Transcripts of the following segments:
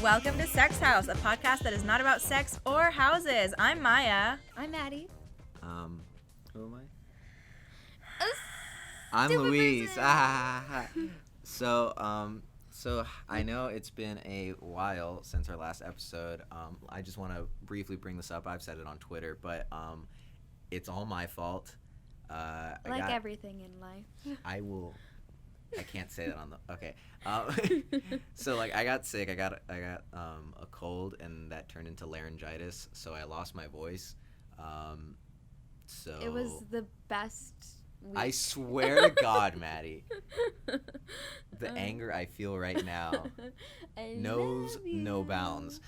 welcome to Sex House, a podcast that is not about sex or houses. I'm Maya. I'm Maddie. Who am I? I'm Louise. So I know it's been a while since our last episode. I just want to briefly bring this up. I've said it on Twitter, but it's all my fault. Everything in life. I can't say that on the. Okay. So I got sick. I got a cold, and that turned into laryngitis. So I lost my voice. So it was the best week. I swear to God, Maddie, the anger I feel right now knows no bounds.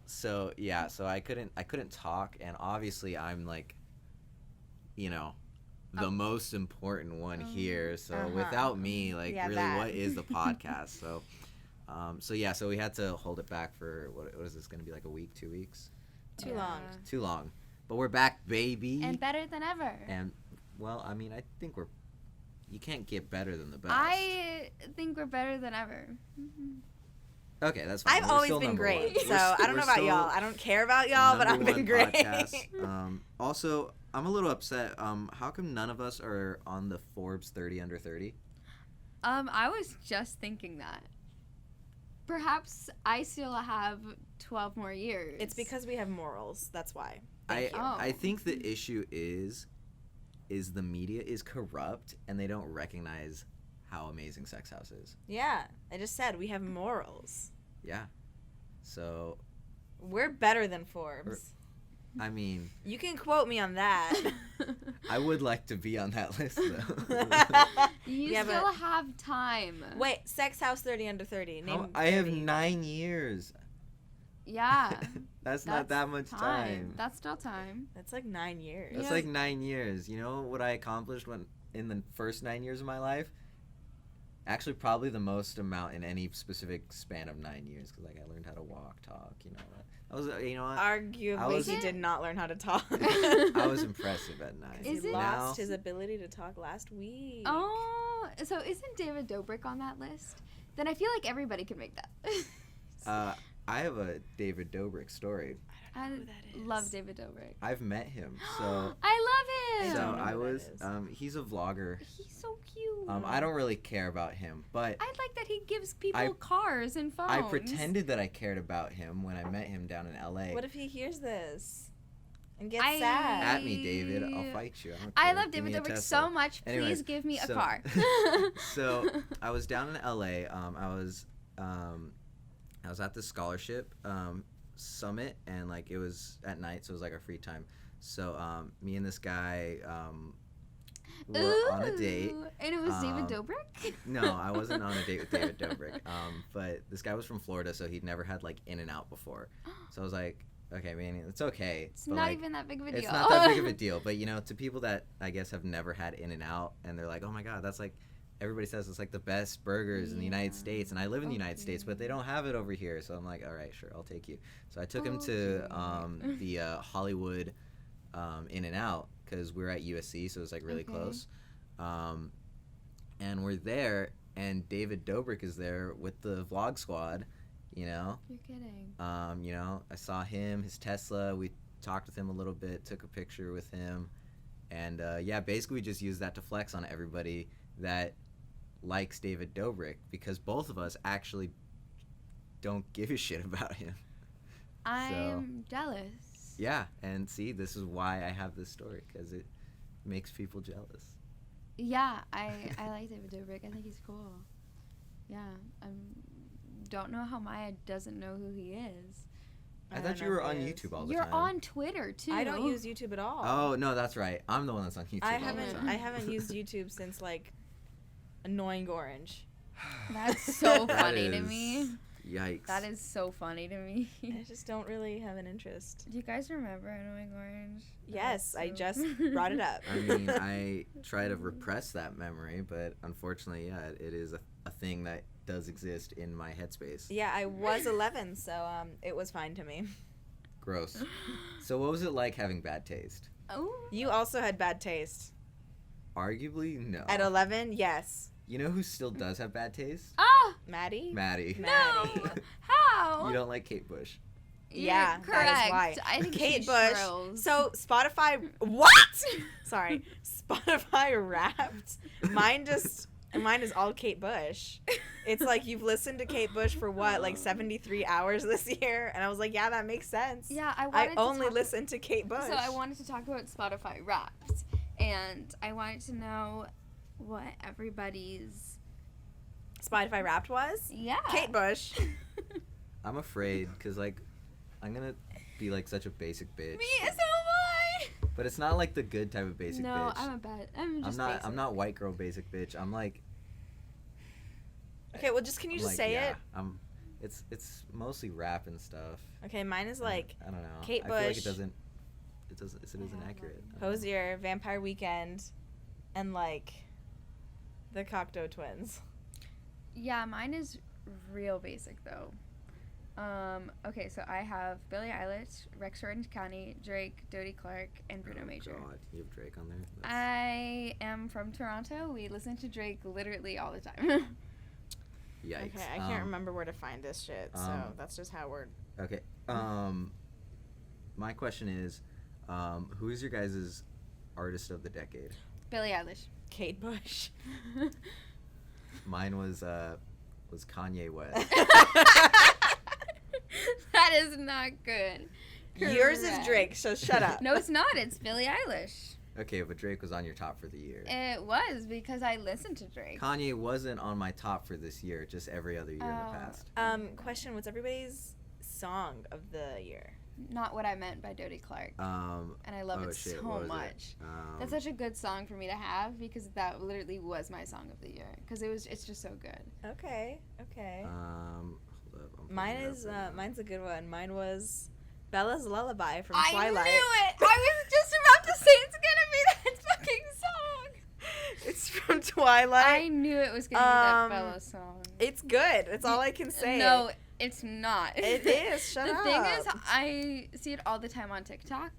So I couldn't talk, and obviously I'm the most important one here. So without me, what is the podcast? So we had to hold it back for what is this going to be, like a week, 2 weeks? Too long. But we're back, baby. And better than ever. And I think you can't get better than the best. I think we're better than ever. Mm-hmm. Okay, that's fine. I've always been great, so I don't know about y'all. I don't care about y'all, but I've been great. Also, I'm a little upset. How come none of us are on the Forbes 30 under 30? I was just thinking that. Perhaps I still have 12 more years. It's because we have morals. That's why. I think the issue is the media is corrupt and they don't recognize how amazing Sex House is. Yeah, I just said we have morals. Yeah. So we're better than Forbes. You can quote me on that. I would like to be on that list, though. You still have time. Wait, Sex House 30 under 30. I have 9 years. Yeah. That's not that much time. That's still time. That's like 9 years. That's like 9 years. You know what I accomplished in the first 9 years of my life? Actually, probably the most amount in any specific span of 9 years, because I learned how to walk, talk, I was, Arguably, he did not learn how to talk. I was impressive at 9. He lost his ability to talk last week. Oh, so isn't David Dobrik on that list? Then I feel like everybody can make that. I have a David Dobrik story. I don't know who that is. Love David Dobrik. I've met him, so. I love him. So I was. He's a vlogger. He's so cute. I don't really care about him, but. I like that he gives people cars and phones. I pretended that I cared about him when I met him down in LA. What if he hears this and gets sad? At me, David. I'll fight you. I love David Dobrik so much. Please give me a car. So I was down in LA. I was at the scholarship summit, and it was at night, so it was our free time. So me and this guy were on a date. And it was David Dobrik? No, I wasn't on a date with David Dobrik. But this guy was from Florida, so he'd never had In-N-Out before. So I was like, okay, man, it's okay. It's not even that big of a deal. It's not that big of a deal. But to people that I guess have never had In-N-Out, and they're like, oh my God, that's everybody says it's the best burgers in the United States, and I live in the United States, but they don't have it over here. So I'm like, all right, sure, I'll take you. So I took him to the Hollywood In-N-Out, because we were at USC, so it was really close. And we're there, and David Dobrik is there with the vlog squad. You're kidding. I saw him, his Tesla. We talked with him a little bit, took a picture with him, and basically we just used that to flex on everybody that likes David Dobrik, because both of us actually don't give a shit about him. I'm jealous. Yeah, and see, this is why I have this story, because it makes people jealous. Yeah, I like David Dobrik. I think he's cool. Yeah, I don't know how Maya doesn't know who he is. I thought you were on YouTube all the time. You're on Twitter too. I don't use YouTube at all. Oh no, that's right. I'm the one that's on YouTube. I haven't used YouTube since Annoying Orange. That's so funny to me. Yikes. That is so funny to me. I just don't really have an interest. Do you guys remember Annoying Orange? Yes, I just brought it up. I try to repress that memory, but unfortunately, it is a thing that does exist in my headspace. Yeah, I was 11, so it was fine to me. Gross. So what was it like having bad taste? Oh. You also had bad taste. Arguably, no. At 11, yes. You know who still does have bad taste? Oh! Maddie? Maddie. Maddie. No. How? You don't like Kate Bush. Yeah, You're that is correct. why. I think Kate she Bush. throws. So Spotify. What? Sorry, Spotify Wrapped. Mine is all Kate Bush. It's like you've listened to Kate Bush for what, like 73 hours this year, and I was like, yeah, that makes sense. Yeah, I I wanted only to listen to Kate Bush. So I wanted to talk about Spotify Wrapped, and I wanted to know what everybody's Spotify Wrapped was Kate Bush. I'm afraid because like I'm gonna be like such a basic bitch. Me, so am I. But it's not like the good type of basic No, bitch. I'm just basic. I'm not white girl basic bitch. I'm like. Okay, well, just can you I'm just like, say yeah, it? It's mostly rap and stuff. Okay, mine is like I don't know. Kate I feel like Bush. it isn't accurate. Hosier, Vampire Weekend, and like the Cocteau Twins. Yeah, mine is real basic though. Okay, so I have Billie Eilish, Rex Orange County, Drake, Dodie Clark, and Bruno Major. God, you have Drake on there. I am from Toronto. We listen to Drake literally all the time. Yikes. Okay, I can't remember where to find this shit, so that's just how we're. Okay. My question is, who is your guys' artist of the decade? Billie Eilish. Kate Bush. Mine was Kanye West. That is not good. Yours is Correct. Drake, so shut up. No, it's not. It's Billie Eilish. Okay, but Drake was on your top for the year. It was because I listened to Drake. Kanye wasn't on my top for this year, just every other year in the past. Question: what's everybody's song of the year? Not What I Meant by Dodie Clark. And I love it shit, so what was much. it? That's such a good song for me to have because that literally was my song of the year because it's just so good. Okay. Hold up, I'm Mine pulling it is up right now. mine's a good one. Mine was Bella's Lullaby from I Twilight. knew it. I was just about to say it's gonna be that fucking song. It's from Twilight. I knew it was gonna be that Bella song. It's good. That's all I can say. No, it's not. It is. Shut the up. thing is, I see it all the time on TikTok,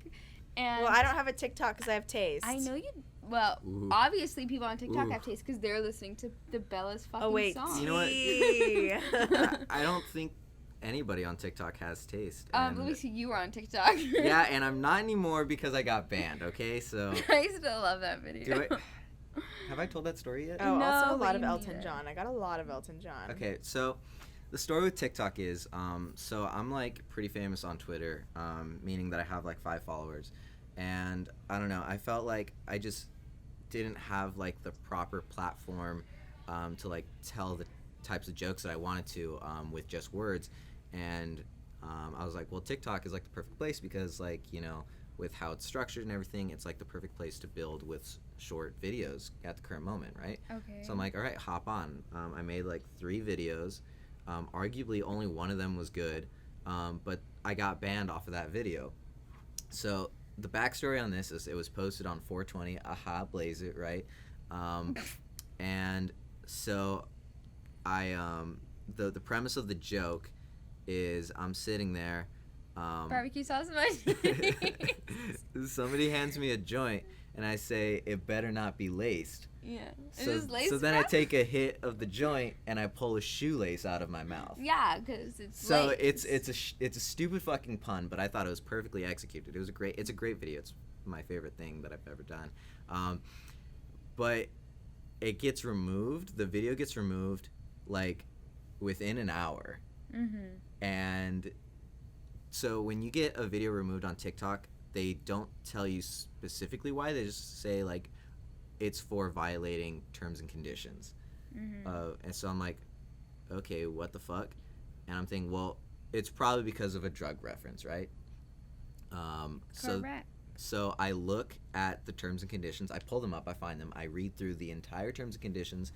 and Well, I don't have a TikTok because I have taste. I know you. Well, Ooh. obviously people on TikTok Ooh. have taste because they're listening to the Bella's fucking Oh wait, song. You know what? tea. I don't think anybody on TikTok has taste. Let me see. You were on TikTok. Yeah, and I'm not anymore because I got banned. Okay, so I still love that video. do it. Have I told that story yet? Oh, No, also a but lot of you Elton need it. John. I got a lot of Elton John. Okay, so the story with TikTok is, so I'm like pretty famous on Twitter, meaning that I have like 5 followers, and I don't know, I felt like I just didn't have like the proper platform to like tell the types of jokes that I wanted to with just words, and I was like, well, TikTok is like the perfect place because like, you know, with how it's structured and everything, it's like the perfect place to build with short videos at the current moment, right? Okay. So I'm like, all right, hop on. I made like 3 videos. Arguably, only one of them was good, but I got banned off of that video. So the backstory on this is it was posted on 420. Aha, blaze it, right? And so I, the premise of the joke is I'm sitting there. Barbecue sauce emoji. Somebody hands me a joint, and I say, it better not be laced. Yeah. So, It is lace so then I wrap? take a hit of the joint and I pull a shoelace out of my mouth. Yeah, because it's So lace. it's a stupid fucking pun, but I thought it was perfectly executed. It's a great video. It's my favorite thing that I've ever done. But it gets removed. The video gets removed like within an hour. Mhm. And so when you get a video removed on TikTok, they don't tell you specifically why. They just say like it's for violating terms and conditions. Mhm. And so I'm like, okay, what the fuck? And I'm thinking, well, it's probably because of a drug reference, right? Correct. So I look at the terms and conditions. I pull them up. I find them. I read through the entire terms and conditions.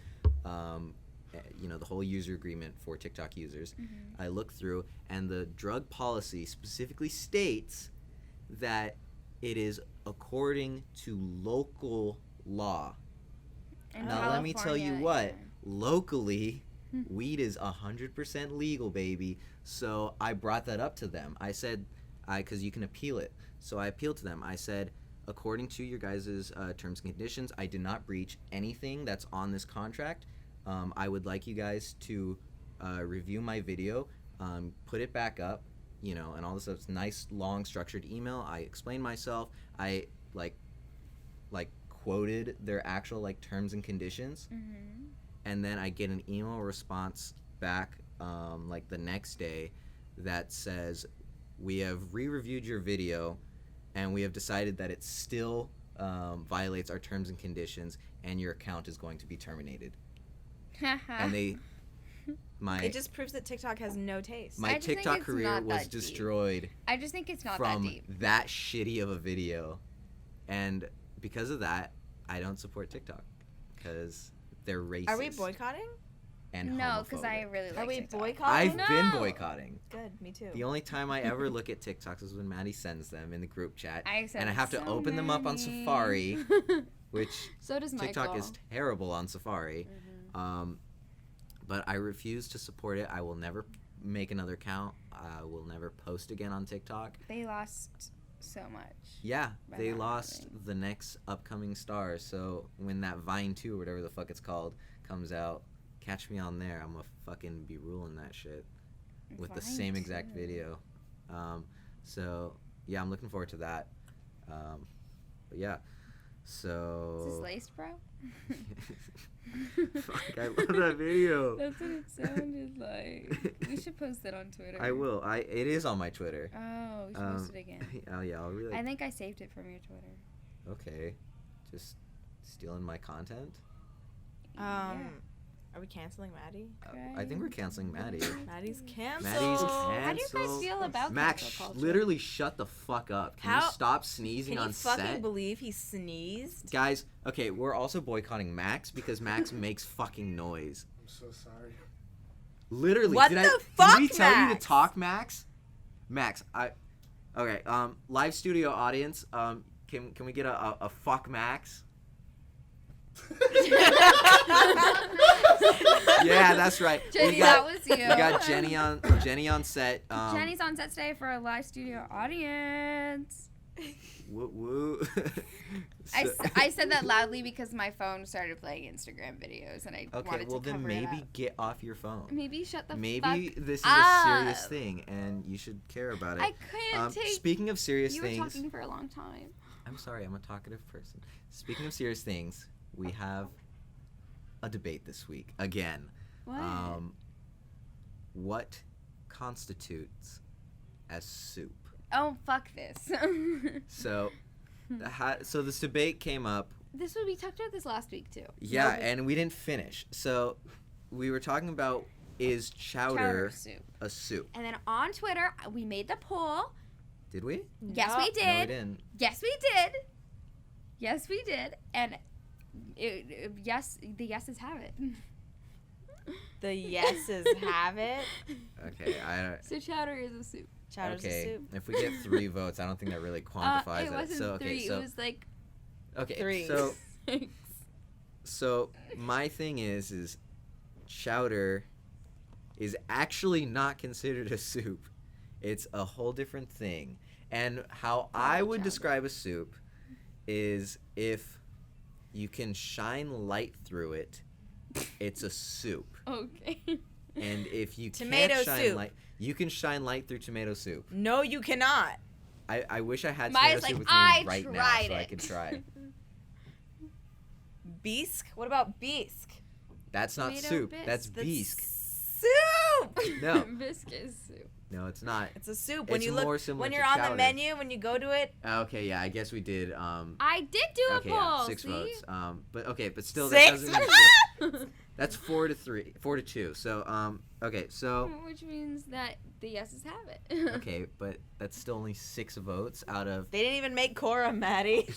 You know, the whole user agreement for TikTok users. Mhm. I look through, and the drug policy specifically states that it is according to local law. In Now let me tell you California, what, yeah. locally, weed is 100% legal, baby. So I brought that up to them. I said, because you can appeal it. So I appealed to them. I said, according to your guys' terms and conditions, I did not breach anything that's on this contract. I would like you guys to review my video, put it back up, you know, and all this stuff. It's nice, long, structured email. I explain myself. I like quoted their actual like terms and conditions, and then I get an email response back like the next day that says, we have re-reviewed your video, and we have decided that it still violates our terms and conditions, and your account is going to be terminated. And it just proves that TikTok has no taste. My TikTok career was destroyed. I just think it's not from that deep. that shitty of a video, and because of that, I don't support TikTok because they're racist. Are we boycotting? And No, because I homophobic. really like Are we TikTok. boycotting? I've been boycotting. Good, me too. The only time I ever look at TikToks is when Maddie sends them in the group chat, and I have to open them up on Safari, which So does TikTok Michael. is terrible on Safari. But I refuse to support it. I will never make another account. I will never post again on TikTok. They lost so much. Yeah, by they not lost having. the next upcoming star. So when that Vine 2 or whatever the fuck it's called comes out, catch me on there. I'm gonna fucking be ruling that shit with the Vine same exact 2. video. So yeah, I'm looking forward to that. But yeah, so. Is this laced, bro? Fuck, I love that video. That's what it sounded like. We should post it on Twitter. I will. It is on my Twitter. Oh, we should post it again. Oh yeah, I'll really. I think I saved it from your Twitter. Okay, just stealing my content. Are we canceling Maddie? I think we're canceling Maddie. Maddie's canceled. Maddie's How do you guys canceled. feel about Max, cancel culture? literally shut the fuck up. Can you How- stop sneezing Can on you fucking set? believe he sneezed? Guys, okay, we're also boycotting Max because Max makes fucking noise. I'm so sorry. Literally. What did the fuck, Did we tell you to Max? talk, Max? Max, okay, live studio audience, can we get a fuck Max? Yeah, that's right. Jenny, we got, that was you. We got Jenny on set. Jenny's on set today for a live studio audience. Woo woo. I said that loudly because my phone started playing Instagram videos and I Okay, wanted well to then cover it maybe up. get off your phone. Maybe shut the Maybe fuck this is up. a serious thing and you should care about it. I couldn't take. Speaking of serious You were things, talking for a long time. I'm sorry, I'm a talkative person. Speaking of serious things, we have a debate this week again. What? What constitutes as soup? Oh, fuck this. So, so this debate came up. We talked about this last week too. Yeah, and we didn't finish. So, we were talking about, is chowder soup. a soup? And then on Twitter, we made the poll. Did we? Yes, we did. No, we didn't. Yes, we did. Yes, we did. And yes, the yeses have it. The yeses have it. Okay, So chowder is a soup. Chowder's a okay. soup. If we get 3 votes, I don't think that really quantifies It wasn't So okay, 3. so It was like okay, 3. so 6. so my thing is chowder is actually not considered a soup. It's a whole different thing. And how I would chowder. describe a soup is if you can shine light through it, it's a soup. Okay. And if you Tomato can't shine soup. light, you can shine light through tomato soup. No, you cannot. I wish I had Maya's tomato soup like, with me "I right now tried so I it." could try. Bisque? What about bisque? That's not Tomato soup. bisque. That's That's bisque. soup. No, Bisque is soup. no, it's not. It's a soup. When It's you more look, similar when to you're on chowder. the menu, when you go to it, Okay, yeah, I guess we did. I did do a Okay, poll. yeah, 6 see? votes. But okay, but still, 6? that doesn't mean shit. That's 4 to 2. So, okay, so Which means that the yeses have it. okay, but that's still only 6 votes out of. they didn't even make Cora, Maddie.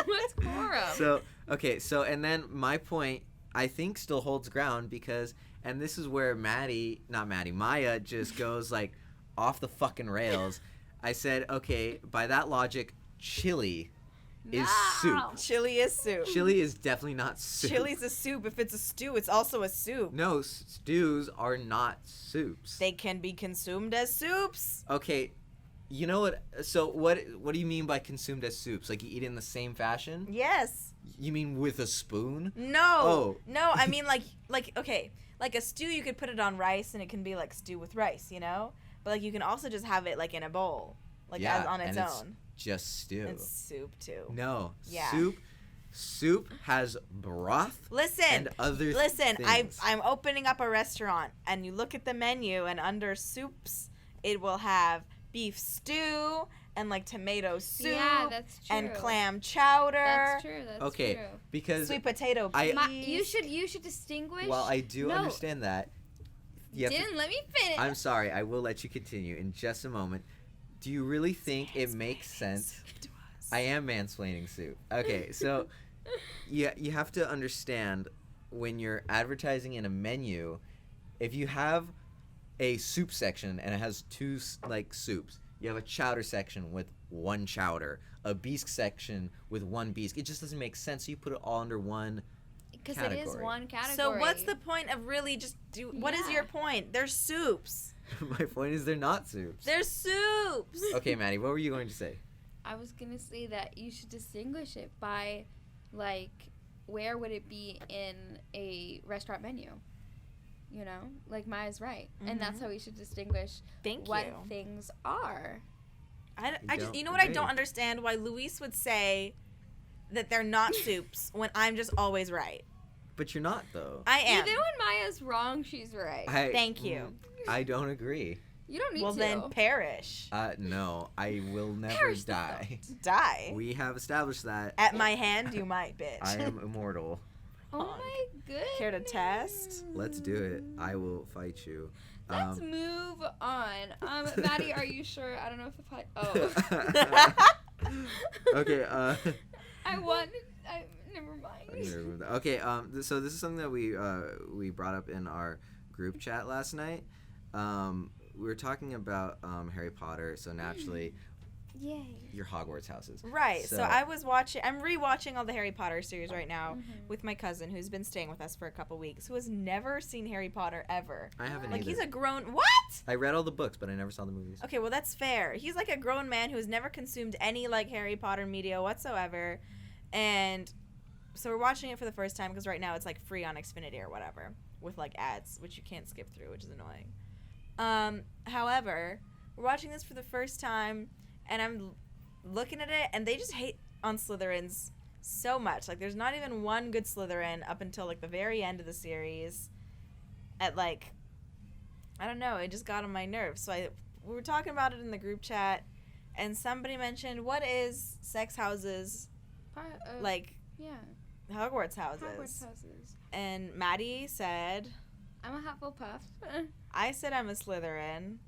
What's quorum? So okay, so and then my point I think still holds ground because, and this is where Maya just goes like off the fucking rails. I said, okay, by that logic, chili is soup. Chili is soup. Chili is definitely not soup. Chili's a soup. If it's a stew, it's also a soup. No, stews are not soups. They can be consumed as soups. Okay, you know what? So what do you mean by consumed as soups? Like you eat it in the same fashion? Yes. You mean with a spoon? No. Oh. No, I mean like okay, like a stew you could put it on rice and it can be like stew with rice, you know? But like you can also just have it like in a bowl, like Yeah, as on its and it's own. Just stew. It's soup too. No. Yeah. Soup has broth Listen. and other Listen, things. I'm opening up a restaurant and you look at the menu and under soups it will have beef stew and like tomato soup Yeah, that's true. and clam chowder. That's true. That's Okay, true. because Sweet potato I- peas. You should distinguish. while I do No. understand that, you have to- Didn't let me finish. I'm sorry, I will let you continue in just a moment. Do you really think it makes sense? I am mansplaining soup. Okay, so you have to understand when you're advertising in a menu, if you have a soup section and it has two like soups, you have a chowder section with one chowder, a bisque section with one bisque. It just doesn't make sense. So you put it all under one. Because it is category. one category. So what's the point of really just do? What is Yeah. your point? They're soups. My point is they're not soups. They're soups. Okay, Maddie, what were you going to say? I was gonna say that you should distinguish it by, like, where would it be in a restaurant menu? You know, like Maya's right, and that's Mhm. how we should distinguish Thank what you. things are. I just don't you know what I agree. don't understand why Luis would say that they're not soups when I'm just always right. But you're not though. I am. Even when Maya's wrong, she's right. Thank you. I don't agree. You don't need Well to. then perish. No, I will never Perish the die. Die. We have established that At my hand you might, bitch. I am immortal. Oh my goodness. Care to test? Let's do it. I will fight you. Let's move on. Maddie, are you sure? I don't know if Okay. never mind. Okay. So this is something that we brought up in our group chat last night. We were talking about Harry Potter. So naturally, Yay. your Hogwarts houses. Right. So So- I'm rewatching all the Harry Potter series right now with my cousin who's been staying with us for a couple weeks, who has never seen Harry Potter ever. I haven't Like either. he's a grown what? I read all the books, but I never saw the movies. Okay, well that's fair. He's like a grown man who's never consumed any like Harry Potter media whatsoever, and so we're watching it for the first time because right now it's like free on Xfinity or whatever with like ads, which you can't skip through, which is annoying. However, we're watching this for the first time, and I'm looking at it, and they just hate on Slytherins so much. Like, there's not even one good Slytherin up until like the very end of the series. At like, I don't know, it just got on my nerves. So we were talking about it in the group chat, and somebody mentioned, what is sex houses like Yeah. Hogwarts houses? Hogwarts houses. And Maddie said, I'm a Hufflepuff. I said I'm a Slytherin,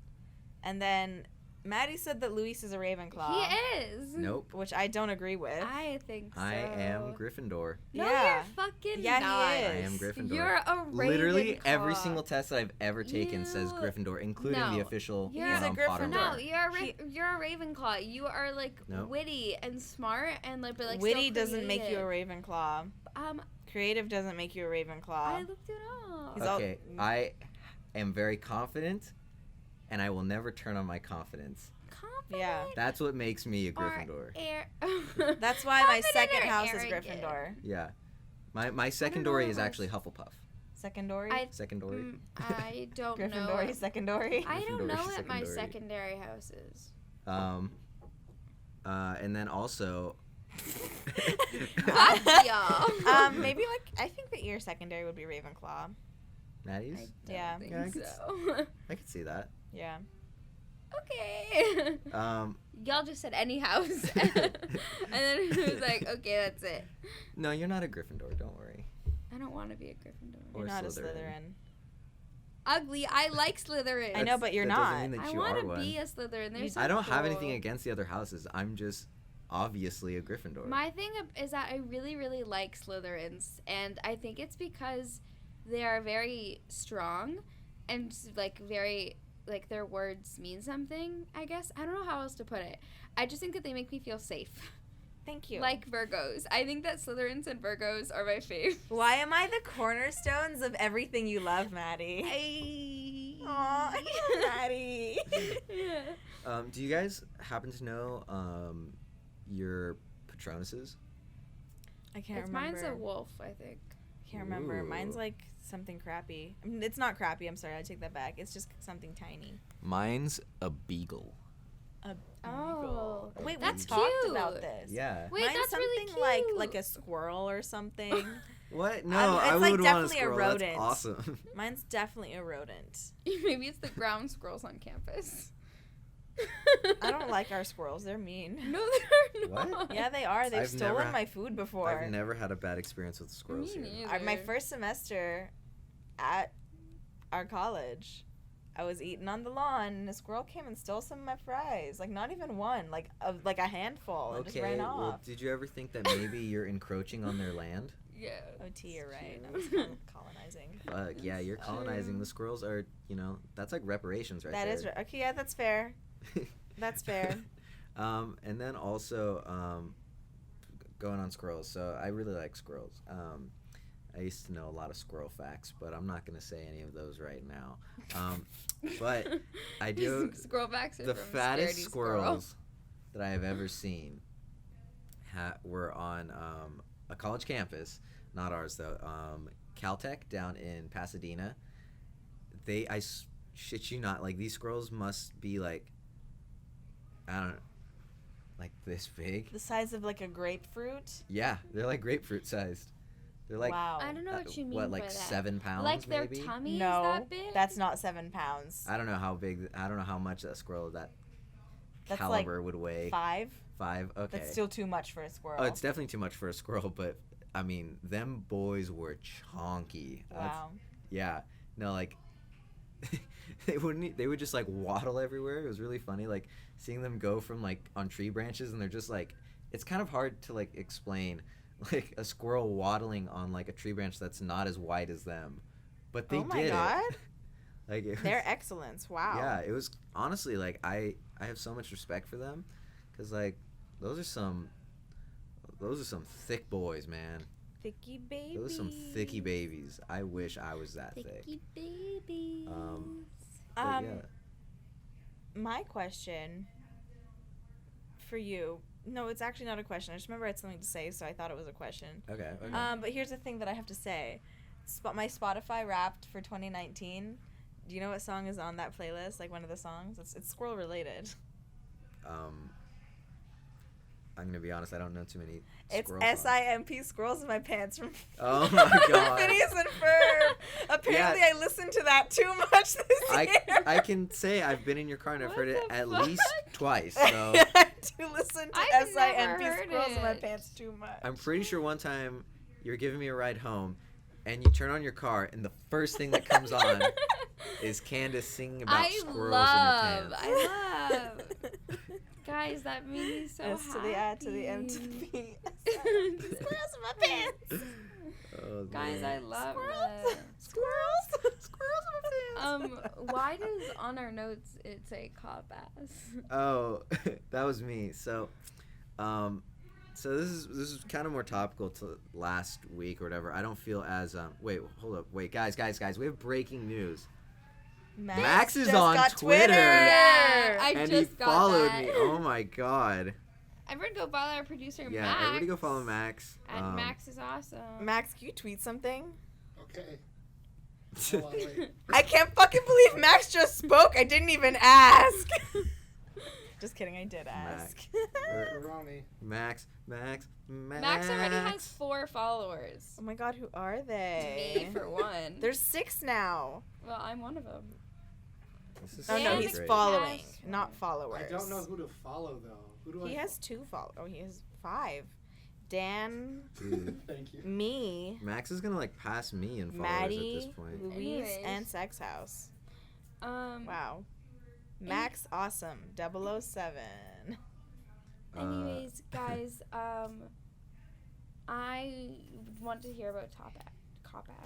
and then Maddie said that Luis is a Ravenclaw. He is. Nope. Which I don't agree with. I think so. I am Gryffindor. No, Yeah. you're fucking Yeah, he not. is. I am Gryffindor. You're a Ravenclaw. Literally every single test that I've ever taken says You- Gryffindor, including No. the official You're a Potter Gryffindor. book. No, you're a Ravenclaw. You are like Nope. witty and smart and like, but like Witty still doesn't make you a creative. Ravenclaw. Creative doesn't make you a Ravenclaw. I looked it up. He's all- Okay, I am very confident, and I will never turn on my confidence. Confident. Yeah. That's what makes me a or Gryffindor. That's why my Confident second or house is arrogant? Gryffindor. Yeah. My secondary is what actually Hufflepuff. Secondary? I Secondary. I don't know. Gryffindor, secondary? I don't know Gryffindor, what my secondary. secondary house is. And then also. Fuck y'all. Maybe like, I think that your secondary would be Ravenclaw. Maddie's? I don't Yeah. think Yeah, I could so. I could see that. Yeah. Okay. Um, Y'all just said any house. And then it was like, okay, that's it. no, you're not a Gryffindor. Don't worry. I don't want to be a Gryffindor. You're Or not a Slytherin. Slytherin. Ugly. I like Slytherin. I know, but you're that not. Doesn't mean that I you want are to one. be a Slytherin. They're so I don't have cool. anything against the other houses. I'm just obviously a Gryffindor. My thing is that I really, really like Slytherins, and I think it's because they are very strong and like very like their words mean something. I guess I don't know how else to put it. I just think that they make me feel safe, Thank you. like Virgos. I think that Slytherins and Virgos are my fave. Why am I the cornerstones of everything you love, Maddie? Aw, Maddie. Yeah. Do you guys happen to know your Patronuses? I can't remember. Mine's a wolf, I think. Can't remember. Mine's Ooh. like something crappy. I mean, it's not crappy. I'm sorry. I take that back. It's just something tiny. Mine's a beagle. A Oh, beagle. Wait, that's we talked cute. about this. Yeah. Wait, Mine's that's something really cute. like a squirrel or something. What? No, it's I like would want a definitely a squirrel. rodent. That's awesome. Mine's definitely a rodent. Maybe it's the ground squirrels on campus. I don't like our squirrels. They're mean. No, they're What? not. Yeah, they are. They've I've stolen never- my food before. I've never had a bad experience with squirrels Me here. neither. My first semester at our college, I was eating on the lawn, and a squirrel came and stole some of my fries. Like, not even one, like a handful, and just ran well, off. did you ever think that maybe you're encroaching on their land? Yeah. OT, you're right. I Cute. was colonizing. Fuck, yeah, you're colonizing. The squirrels are, that's like reparations right That there. is right. Okay, yeah, that's fair. That's fair. And then also, going on squirrels. So I really like squirrels. I used to know a lot of squirrel facts, but I'm not going to say any of those right now. But I do. Squirrel backs are The from fattest Scaredy Squirrel. squirrels that I have ever seen were on a college campus, not ours though. Caltech down in Pasadena. Shit you not, like these squirrels must be like, I don't know, like this big. The size of like a grapefruit. Yeah, they're like grapefruit sized. They're like wow. I don't know what you mean what, by like that. 7 pounds Like their maybe? tummy No, is that big? that's not 7 pounds. I don't know how big. I don't know how much that squirrel of that That's caliber would weigh. 5. 5. Okay. That's still too much for a squirrel. Oh, it's definitely too much for a squirrel, but I mean, them boys were chonky. wow. Yeah. No, like they would just like waddle everywhere. It was really funny, like seeing them go from like on tree branches, and they're just like, it's kind of hard to like explain, like a squirrel waddling on like a tree branch that's not as wide as them, but they Oh my did God. it. Like it was, Their excellence. Wow. yeah, it was honestly like I have so much respect for them, because like those are some thick boys, man. Thicky baby. Those are some thicky babies. I wish I was that thick. Thicky babies. But Um, yeah. My question for you. No, it's actually not a question. I just remember I had something to say, so I thought it was a question. Okay. But here's the thing that I have to say. My Spotify Wrapped for 2019. Do you know what song is on that playlist? Like one of the songs? It's squirrel related. I'm gonna be honest. I don't know too many. It's squirrel songs. SIMP, Squirrels in My Pants from Oh my God. Phineas and Ferb. Apparently, I listened to that too much this year. I can say I've been in your car and I've What heard it the at fuck? least twice. So I do listen to I've never SIMP, heard Squirrels in My it. Pants too much. I'm pretty sure one time you're giving me a ride home, and you turn on your car, and the first thing that comes on is Candace singing about squirrels in her pants. I love. Guys, that made me so S to the I to the M to the happy. P. Squirrels in my pants. Oh, Guys, man. I love Squirrels. that. Squirrels. Squirrels in my pants. Why does on our notes it say cop ass? Oh, that was me. So this is kind of more topical to last week or whatever. I don't feel as wait, hold up. Wait, guys, we have breaking news. Max is just on got Twitter. Yeah, I And just he got followed that. me. Oh my God. Everyone go follow our producer Yeah, Max. everybody go follow Max. At Max is awesome. Max, can you tweet something? Okay. Hold on, wait. I can't fucking believe Max just spoke. I didn't even ask. Just kidding, I did ask. Ronnie. Max. Max already has 4 followers. Oh my God, who are they? Me for one. There's 6 now. Well, I'm one of them. This is Oh no, And so he's great. following, Has not one. followers. I don't know who to follow though. Who do He I? has 2 follow. Oh, he has 5. Dan, Dude, Thank you. me, Max is gonna like pass me in followers at this Maddie, point. Louise, Anyways. and Sex House. Um. Wow. Max Awesome 007. Anyways, guys, I want to hear about cop ass.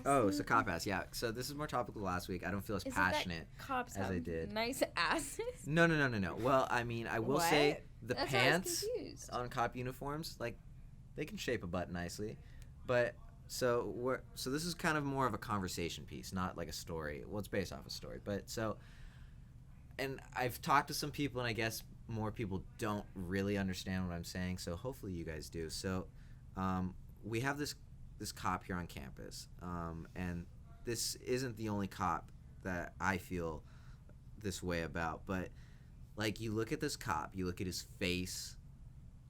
Oh, so cop ass, yeah. So this is more topical last week. I don't feel as Is it that passionate. cops as have I did. nice asses. No. Well, I mean, I will say What? the That's why I was pants confused. on cop uniforms, like, they can shape a butt nicely. But so this is kind of more of a conversation piece, not like a story. Well, it's based off a story, but so. And I've talked to some people, and I guess more people don't really understand what I'm saying. So hopefully you guys do. So, we have this cop here on campus, and this isn't the only cop that I feel this way about, but like you look at this cop, you look at his face,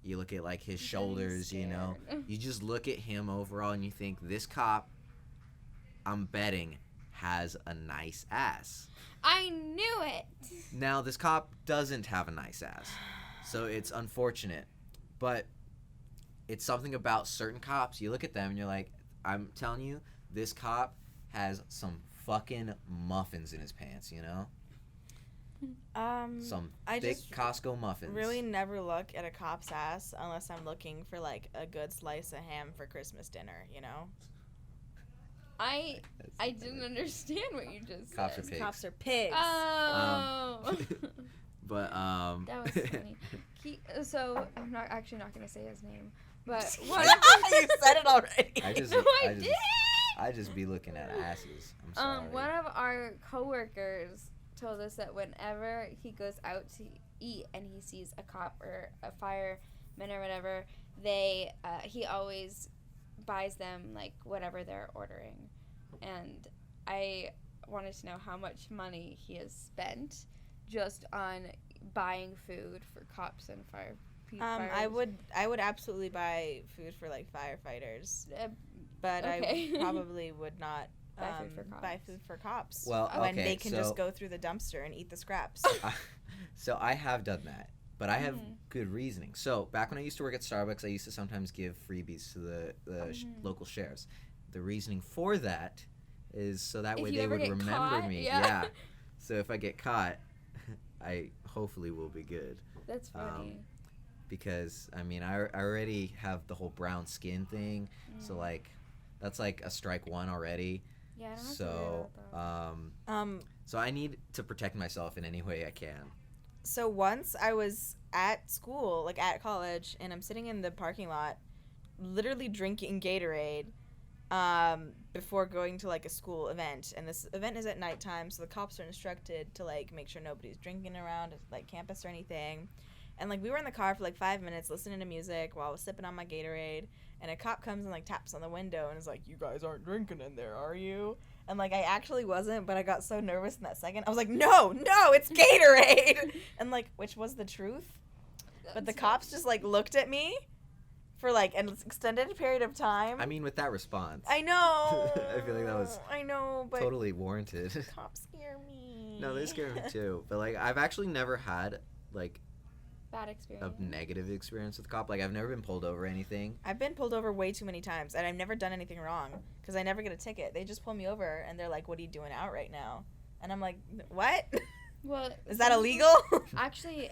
you look at like his shoulders, you know, you just look at him overall and you think this cop, I'm betting, has a nice ass. I knew it. Now this cop doesn't have a nice ass, so it's unfortunate, but it's something about certain cops. You look at them and you're like, I'm telling you, this cop has some fucking muffins in his pants, you know? Some I thick just Costco muffins. really never look at a cop's ass unless I'm looking for like a good slice of ham for Christmas dinner, you know? I didn't understand what you just Cops are said. pigs. Cops are pigs. Oh. But That was funny. So I'm not gonna say his name, but what? You said it already. No, I didn't. I just be looking at asses. I'm sorry. One of our coworkers told us that whenever he goes out to eat and he sees a cop or a fireman or whatever, he always buys them like whatever they're ordering. And I wanted to know how much money he has spent just on buying food for cops and fire people. I would absolutely buy food for like firefighters, but Okay. I probably would not Buy food for cops. buy food for cops. Well, when okay, they can so, just go through the dumpster and eat the scraps. So I have done that, but I have Mhm. good reasoning. So back when I used to work at Starbucks, I used to sometimes give freebies to the local sheriffs. The reasoning for that is so that If way you they ever would get remember caught, me. yeah. So if I get caught, I hopefully will be good. That's funny. Because I mean I already have the whole brown skin thing, so like that's like a strike one already. Yeah, I don't have to So worry about that. so I need to protect myself in any way I can. So once I was at school, like at college, and I'm sitting in the parking lot, literally drinking Gatorade, before going to like a school event. And this event is at nighttime, so the cops are instructed to like make sure nobody's drinking around like campus or anything. And like we were in the car for like 5 minutes listening to music while I was sipping on my Gatorade, and a cop comes and like taps on the window and is like, "You guys aren't drinking in there, are you?" And like I actually wasn't, but I got so nervous in that second. I was like, "No, it's Gatorade." And like, which was the truth. But the cops just like looked at me for like an extended period of time. I mean, with that response, I know. I feel like that was I know, but totally warranted. cops scare me. No, they scare me too. But like, I've actually never had like Bad a experience. negative experience with a cop. Like, I've never been pulled over or anything. I've been pulled over way too many times, and I've never done anything wrong because I never get a ticket. They just pull me over, and they're like, "What are you doing out right now?" And I'm like, "What? Well, Is that illegal?" Actually,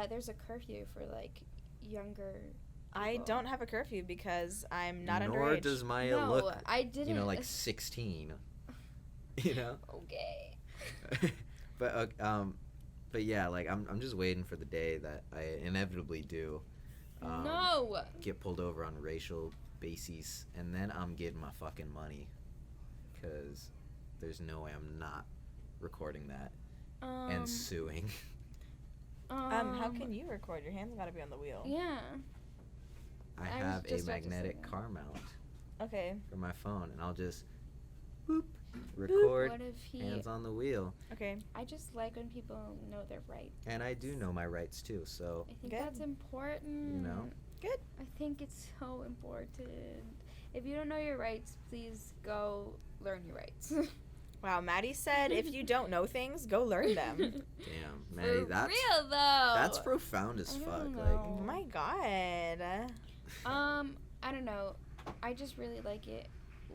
there's a curfew for like younger. I people. don't have a curfew because I'm not Nor underage. does Maya No, look, I didn't. you know, like 16. You know. Okay. But yeah, like I'm just waiting for the day that I inevitably do No. get pulled over on racial bases, and then I'm getting my fucking money, because there's no way I'm not recording that and suing. How can you record? Your hands gotta be on the wheel. Yeah. I I was have a just about to say magnetic that. car mount Okay. for my phone, and I'll just boop, record, What if he? hands on the wheel. Okay. I just like when people know their rights. And I do know my rights too, so I think Good. that's important. You know? Good. I think it's so important. If you don't know your rights, please go learn your rights. Wow, Maddie said if you don't know things, go learn them. damn, Maddie, For that's real though. that's profound as I fuck. don't Like, Oh know. my god. I don't know. I just really like it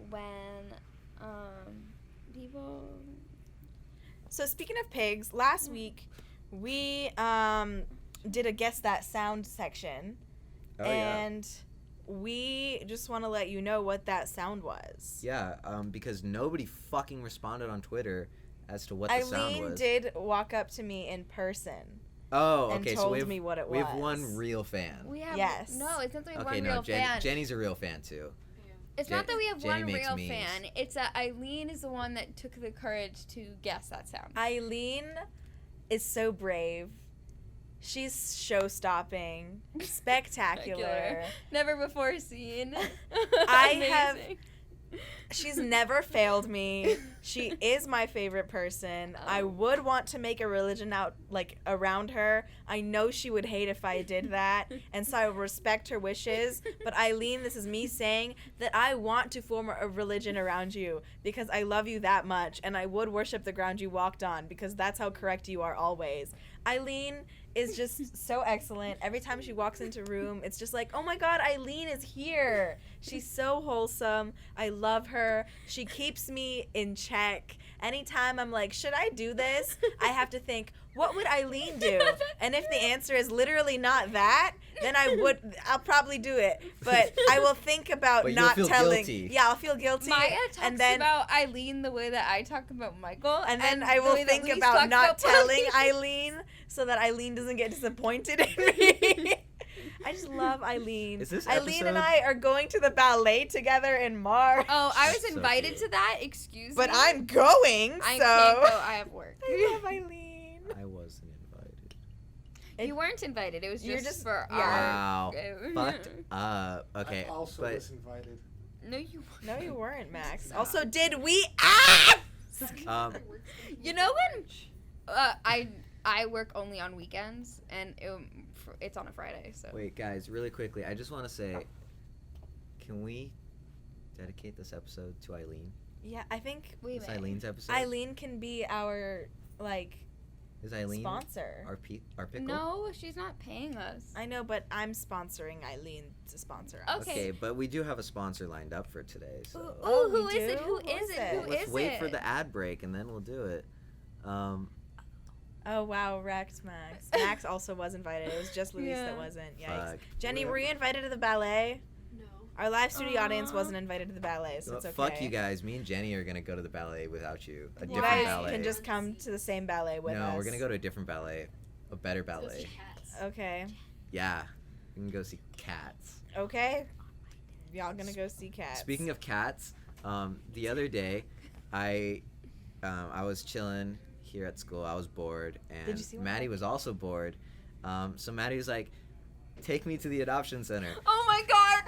when people. So speaking of pigs, last week we did a guess that sound section, oh yeah. and we just want to let you know what that sound was. Yeah, because nobody fucking responded on Twitter as to what the sound Eileen was. did walk up to me in person Oh, and okay. told So we have me what it we was. have one real fan. We have Yes. No, it's not that we have Okay, one no, real fan. Jenny's a real fan too. It's not that we have Jenny one makes real memes. fan. It's that Eileen is the one that took the courage to guess that sound. Eileen is so brave. She's show-stopping, spectacular. Never before seen. I have- Amazing. She's never failed me. She is my favorite person. I would want to make a religion out around her. I know she would hate if I did that, and so I respect her wishes. But Eileen, this is me saying that I want to form a religion around you because I love you that much, and I would worship the ground you walked on because that's how correct you are always. Eileen is just so excellent. Every time she walks into a room, it's just like, oh my God, Eileen is here. She's so wholesome. I love her. She keeps me in check. Anytime I'm like, should I do this? I have to think, what would Eileen do? And if the answer is literally not that, then I'll probably do it. But I will think about But you'll not feel telling. guilty. Yeah, I'll feel guilty. Maya talks and then about Eileen the way that I talk about Michael. and then I the will way that think Luis about talks not about telling Polly. Eileen so that Eileen doesn't get disappointed in me. I just love Eileen. Is this Eileen and episode- I are going to the ballet together in March. Oh, I was So invited cute. to that. Excuse But me. I'm going, I so can't go. I have work. I love Eileen. I wasn't invited. You weren't invited. It was You're just just- for yeah. Wow. our. Fucked up. Okay, I also but was invited. No, you. No, you weren't, Max. Nah. Also, did we ask? You know when? I work only on weekends, and it's on a Friday. So. wait, guys, really quickly, I just want to say, can we dedicate this episode to Eileen? Yeah, I think Wait a It's minute. Eileen's episode. Eileen can be our Is Eileen sponsor. our pickle? No, she's not paying us. I know, but I'm sponsoring Eileen to sponsor us. Okay. but we do have a sponsor lined up for today, so Ooh, Oh, who we is it? do? Who Who is is it? it? Who let's is wait it? for the ad break and then we'll do it. Oh wow, wrecked Max. Max also was invited. It was just Luis Yeah. that wasn't. Yikes. Fuck. Jenny, were you invited to the ballet? No. Our live studio audience Aw. wasn't invited to the ballet, so Well, it's okay. Fuck you guys. Me and Jenny are gonna go to the ballet without you. A You different guys ballet. can just come to the same ballet with no, us. we're gonna go to a different ballet, a better Let's go ballet. see Cats. Okay. Yeah, we can go see Cats. Okay. Y'all gonna go see Cats. Speaking of cats, the other day, I was chilling here at school. I was bored, and Did you see one? Maddie was also bored. So Maddie was like, "Take me to the adoption center." Oh my God!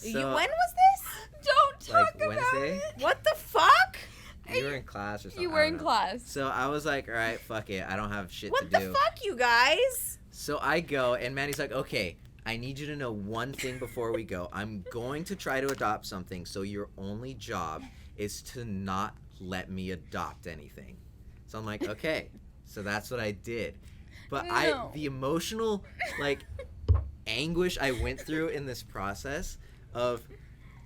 You, So, when was this? Don't talk like about Wednesday, it. What the fuck? you were in class or something. You I were don't in know. class. So I was like, "All right, fuck it. I don't have shit What to the do." fuck, you guys? So I go, and Maddie's like, "Okay, I need you to know one thing before we go. I'm going to try to adopt something, so your only job is to not let me adopt anything." So I'm like, "Okay." So that's what I did. But No. the emotional, anguish I went through in this process of,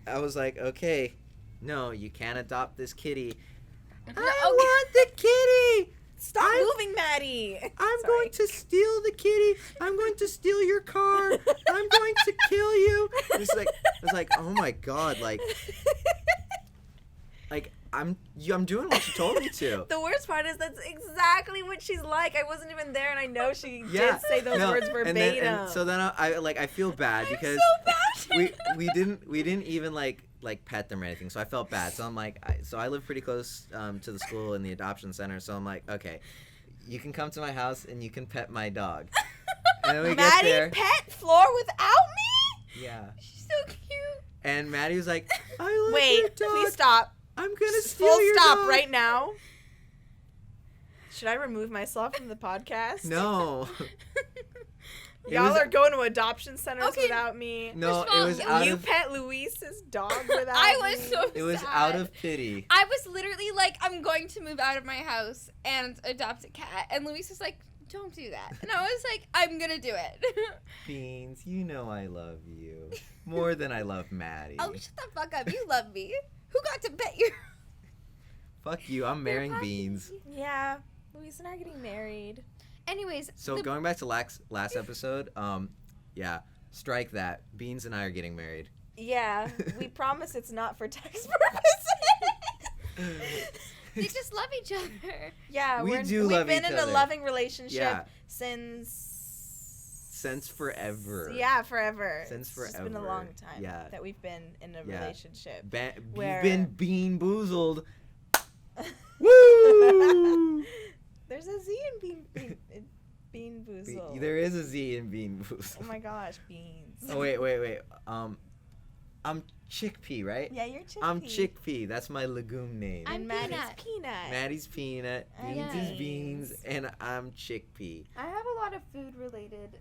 I was like, "Okay, no, you can't adopt this kitty. I want the kitty! Stop moving, Maddie. I'm Sorry. going to steal the kitty. I'm going to steal your car. I'm going to kill you." It's like, I was like, "Oh my God, I'm doing what you told me to." The worst part is that's exactly what she's like. I wasn't even there, and I know she Yeah, did say those no, words verbatim. and so then I feel bad because we didn't even like pet them or anything, so I felt bad. So I'm like, I live pretty close to the school and the adoption center, so I'm like, "Okay, you can come to my house and you can pet my dog." And then we get Maddie there. pet Floor without me? Yeah. She's so cute. And Maddie was like, "I love your Wait, dog. please stop. I'm gonna steal Full your stop dog." right now. Should I remove myself from the podcast? No. It Y'all was- are going to adoption centers Okay. without me. No, First of it all, was you out You of pet Luis's dog without I was me? so it was sad. out of pity. I was literally like, I'm going to move out of my house and adopt a cat. And Luis was like, don't do that. And I was like, I'm going to do it. Beans, you know I love you more than I love Maddie. Oh, shut the fuck up. You love me. Who got to pet your... Fuck you. I'm marrying Beans. Yeah, Luis and I are getting married. Anyways. So going back to last episode, yeah, strike that. Beans and I are getting married. Yeah, we promise it's not for tax purposes. They just love each other. Yeah, We do we've love been each in a other. loving relationship Yeah. since forever. Yeah, forever. Since It's been a forever. long time Yeah. that we've been in a Yeah. relationship. You've been bean boozled. Woo! There's a Z in bean boozled. Boozled. There is a Z in Bean Boozled. Oh my gosh, beans. Oh wait. I'm Chickpea, right? Yeah, you're chickpea. I'm Chickpea. That's my legume name. I'm And Maddie's Peanut. peanut. Maddie's Peanut. Beans Yeah. is Beans, and I'm Chickpea. I have a lot of food related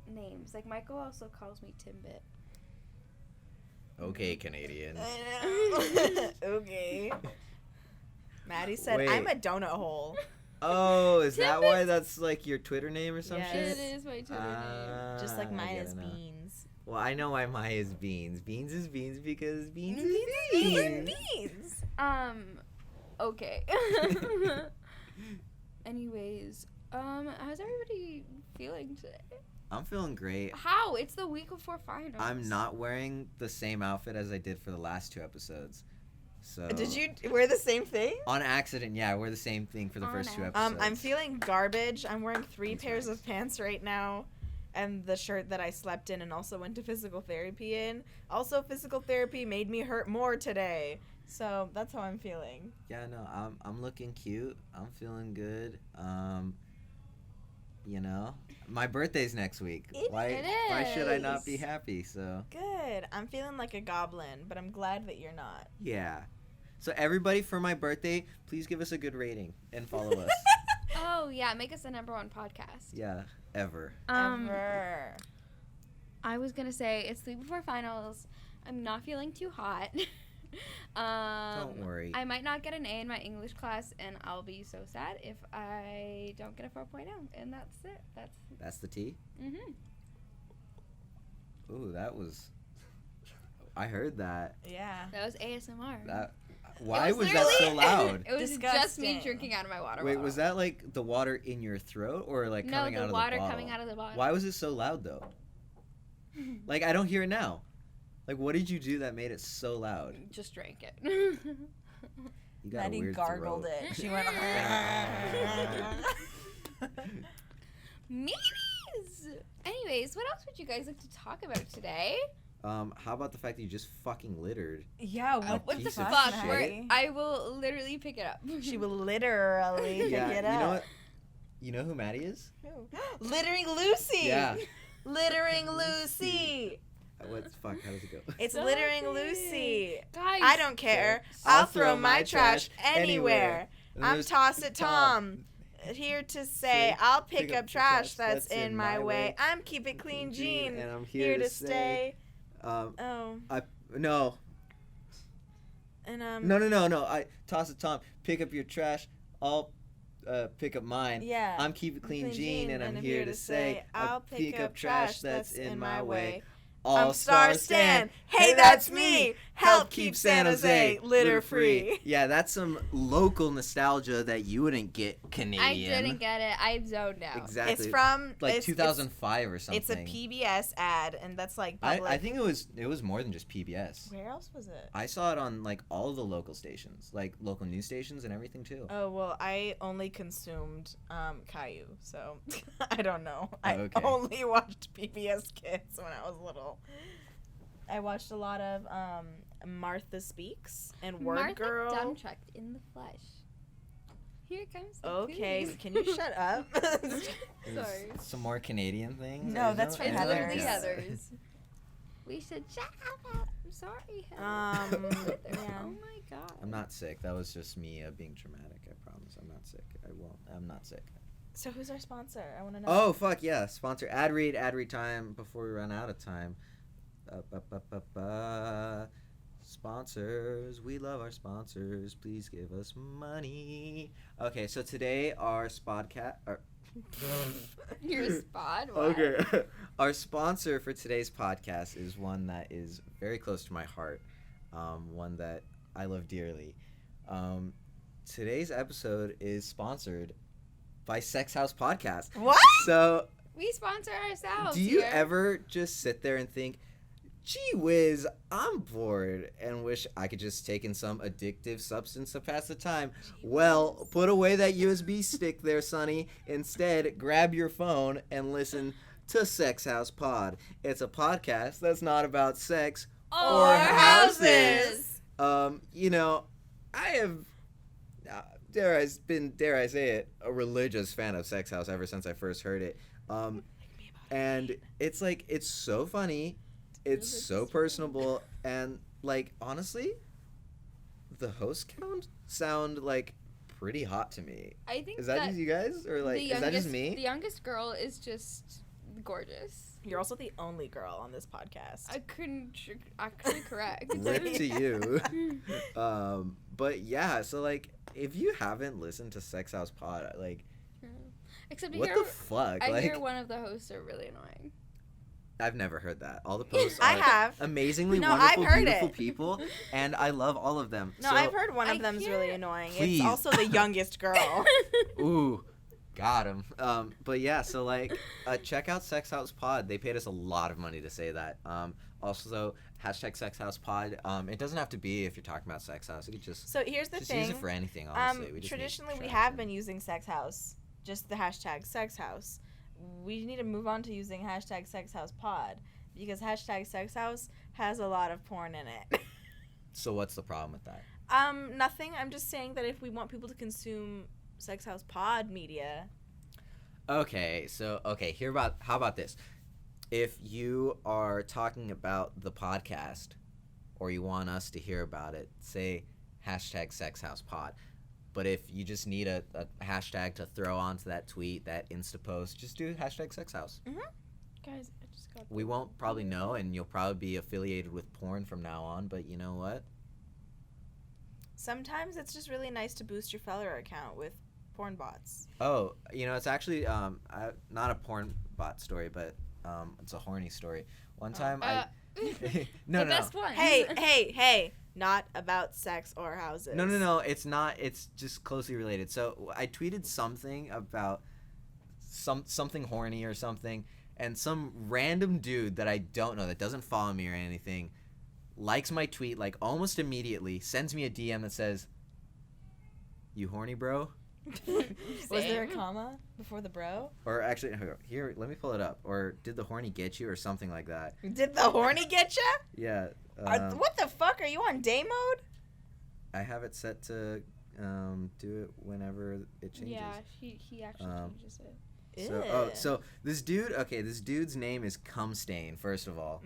names. Like Michael also calls me Timbit. Okay, Canadian. I know. Okay. Maddie said, Wait. I'm a donut hole. Oh, is that why Timbits. that's like your Twitter name or some Yes. shit? It is my Twitter name. Just like I mine get is it now. beans. Well, I know why mine is Beans. Beans is Beans because Beans is Beans. Beans. Beans. Okay. Anyways, how's everybody feeling today? I'm feeling great. How? It's the week before finals. I'm not wearing the same outfit as I did for the last 2 episodes. So Did you wear the same thing? On accident, yeah, I wear the same thing for the On first 2 accident. episodes. I'm feeling garbage. I'm wearing 3 That's pairs nice. of pants right now. And the shirt that I slept in and also went to physical therapy in. Also, physical therapy made me hurt more today. So that's how I'm feeling. Yeah, no, I'm looking cute. I'm feeling good. You know, my birthday's next week. It Why should I not is. be happy? So Good. I'm feeling like a goblin, but I'm glad that you're not. yeah. So everybody, for my birthday, please give us a good rating and follow us. Oh yeah, make us the #1 podcast. Yeah, ever. Ever. I was gonna say it's the week before finals. I'm not feeling too hot. Don't worry. I might not get an A in my English class, and I'll be so sad if I don't get a 4.0. And that's it. That's the tea. Mhm. Ooh, that was. I heard that. Yeah. That was ASMR. That. Why was that literally- so loud? It was just Disgusting. me drinking out of my water Wait, bottle. was that like the water in your throat or like no, coming out the of water the bottle? coming out of the bottle. Why was it so loud though? Like I don't hear it now. Like what did you do that made it so loud? Just drank it. You got Maddie a weird gargled throat. it. She went. Meanies! Anyways, what else would you guys like to talk about today? How about the fact that you just fucking littered? Yeah, What the piece of fuck? shit. Where- I will literally pick it up. She will literally pick Yeah, it you up. know what? You know who Maddie is? Littering Lucy. Yeah. Littering Lucy. What the fuck? How does it go? It's Stop littering it. Lucy. Guys, I don't care. I'll throw my trash anywhere. And I'm there's Toss It Tom. Here to say, I'll pick up trash that's in my way. I'm Keep It Clean Jean. and I'm Here to stay. Um, Oh. no, And no. I Toss It Tom. Pick up your trash. I'll pick up mine. Yeah. I'm Keep It Clean Jean, and I'm here to say, I'll pick up trash that's in my way. All I'm Star Stan. Hey, that's me. Help keep San Jose litter free. Yeah, that's some local nostalgia that you wouldn't get I Canadian. didn't get it. I zoned out. Exactly. It's from like it's- 2005 or something. It's a PBS ad, and that's like public. I think it was more than just PBS. Where else was it? I saw it on like all the local stations, like local news stations and everything too. Oh well, I only consumed Caillou, so I don't know. I Okay. only watched PBS Kids when I was little. I watched a lot of Martha Speaks and Word Martha Girl. Dumbtrucked in the flesh. Here comes the Okay, food. can you shut up? Sorry. Some more Canadian things. No, I that's know? from It's And Heather's. literally there's- Heather's. We should shut up. I'm sorry, Heather. Yeah. Oh my god. I'm not sick. That was just me being dramatic. I promise. I'm not sick. I'm not sick. So who's our sponsor? I want to know. Oh fuck yeah! Sponsor ad read time before we run out of time. Sponsors, we love our sponsors. Please give us money. Okay, so today our spodcat. Your spot. What? Okay, our sponsor for today's podcast is one that is very close to my heart, one that I love dearly. Today's episode is sponsored by Sex House Podcast. What? So, We sponsor ourselves. do you here. ever just sit there and think, gee whiz, I'm bored and wish I could just take in some addictive substance to pass the time? Well, put away that USB stick there, Sonny. Instead, grab your phone and listen to Sex House Pod. It's a podcast that's not about sex Or houses. You know, I have, dare I say it, a religious fan of Sex House ever since I first heard it. And it's like it's so funny, it's so personable, and like honestly, the host count sound like pretty hot to me. I think Is that just you guys, or like is that just me? The youngest girl is just gorgeous. You're also the only girl on this podcast. I couldn't actually correct. Rip to you. But yeah, so like if you haven't listened to Sex House Pod, like Except what the fuck? I Like hear one of the hosts are really annoying. I've never heard that. All the posts I are have. amazingly No, wonderful, I've heard beautiful it. people, and I love all of them. No, So- I've heard one I of them's really annoying. Please. It's also the youngest girl. Ooh, got him. But yeah, so like, check out Sex House Pod. They paid us a lot of money to say that. Also, hashtag Sex House Pod. It doesn't have to be if you're talking about Sex House. You could just So here's the thing. use it for anything. Honestly, we just need traditionally we traction. have been using Sex House, just the hashtag Sex House. We need to move on to using hashtag Sex House Pod because hashtag Sex House has a lot of porn in it. So what's the problem with that? Nothing. I'm just saying that if we want people to consume Sex House Pod media, Okay, so how about this? If you are talking about the podcast, or you want us to hear about it, say hashtag Sex House Pod. But if you just need a hashtag to throw onto that tweet, that Insta post, just do hashtag Sex House. Guys, I just got. We won't probably know, and you'll probably be affiliated with porn from now on. But you know what? sometimes it's just really nice to boost your Feller account with porn bots. Oh, it's actually not a porn bot story, but it's a horny story. One time no, the best one. Hey, not about sex or houses. No, it's not. It's just closely related. So I tweeted something about something horny or something, and some random dude that I don't know, that doesn't follow me or anything, likes my tweet like almost immediately, sends me a DM that says, "You horny, bro?" Was there a comma before the bro? Or actually, here, let me pull it up. Or did the horny get you, or something like that? Did the horny get ya? Yeah. What the fuck? Are you on day mode? I have it set to do it whenever it changes. Yeah, he actually changes it. So this dude's name is Cumstain, first of all.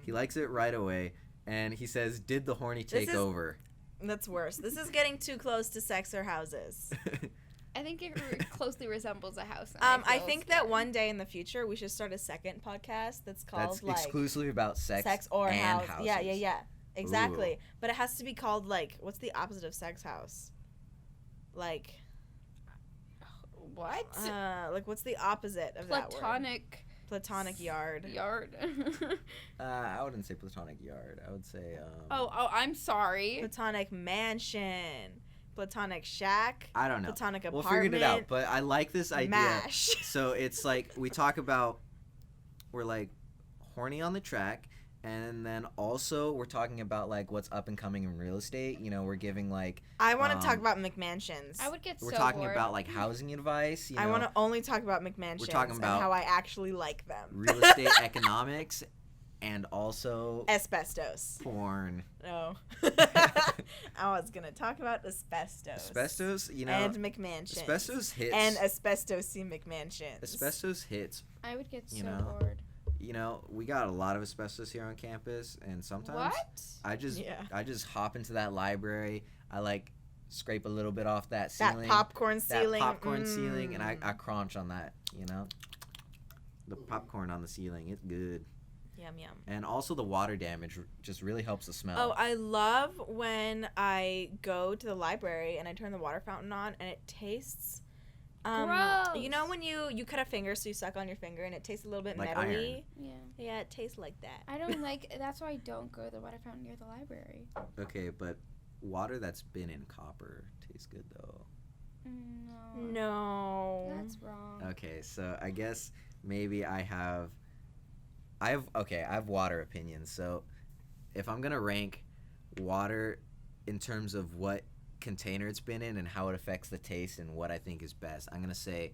He likes it right away, and he says, "Did the horny take over?" That's worse. This is getting too close to sex or houses. I think it closely resembles a house. I think that one day in the future we should start a second podcast that's called That's like exclusively about sex or and house. houses. Yeah. Exactly. Ooh. But it has to be called like, what's the opposite of sex house? Like what? Like what's the opposite of that word? Platonic yard. I wouldn't say platonic yard. I would say. Oh, I'm sorry. Platonic mansion. Platonic shack. I don't know. Platonic We'll apartment. figure it out. But I like this idea. Mash. So it's like we talk about, we're like horny on the track, and then also we're talking about like what's up and coming in real estate. We're giving like. I want to talk about McMansions. I would get so We're talking bored. about like housing advice. I want to only talk about McMansions. We're talking about and how I actually like them. real estate economics, and also asbestos. porn. No. I was gonna talk about asbestos. Asbestos, and McMansions. Asbestos hits. And asbestosy McMansions. Asbestos hits. I would get so know, bored. We got a lot of asbestos here on campus, and sometimes What? I just hop into that library. I like scrape a little bit off that ceiling. That popcorn ceiling. That popcorn ceiling, and I crunch on that. The popcorn on the ceiling, it's good. Yum yum. And also the water damage just really helps the smell. Oh, I love when I go to the library and I turn the water fountain on and it tastes. Gross. You know when you cut a finger, so you suck on your finger and it tastes a little bit Like metally. Yeah. Yeah, it tastes like that. I don't like. That's why I don't go to the water fountain near the library. Okay, but water that's been in copper tastes good though. No. No. That's wrong. Okay, so I guess maybe I have water opinions. So if I'm gonna rank water in terms of what container it's been in and how it affects the taste and what I think is best, I'm gonna say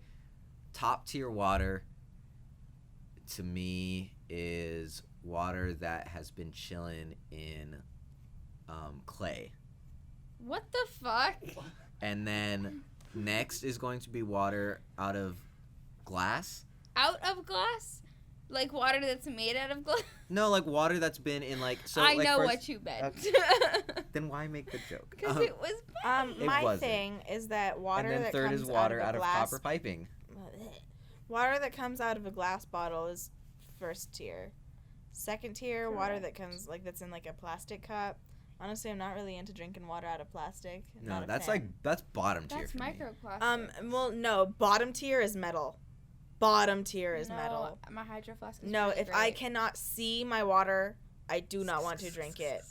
top tier water to me is water that has been chilling in clay. What the fuck? And then next is going to be water out of glass. out of glass? Like water that's made out of glass? No, like water that's been in like. So I like know first- what you meant. Then why make the joke? Because it was It My wasn't. thing is that water and then that third comes is water out out of, of a glass, copper piping. Water that comes out of a glass bottle is first tier. Second tier, water that comes like that's in like a plastic cup. Honestly, I'm not really into drinking water out of plastic. I'm No, not a that's fan. that's bottom tier That's for me. microplastic. Well, no, bottom tier is metal. Bottom tier is metal. My hydro flask is No, really if I great. cannot see my water, I do not want to drink it.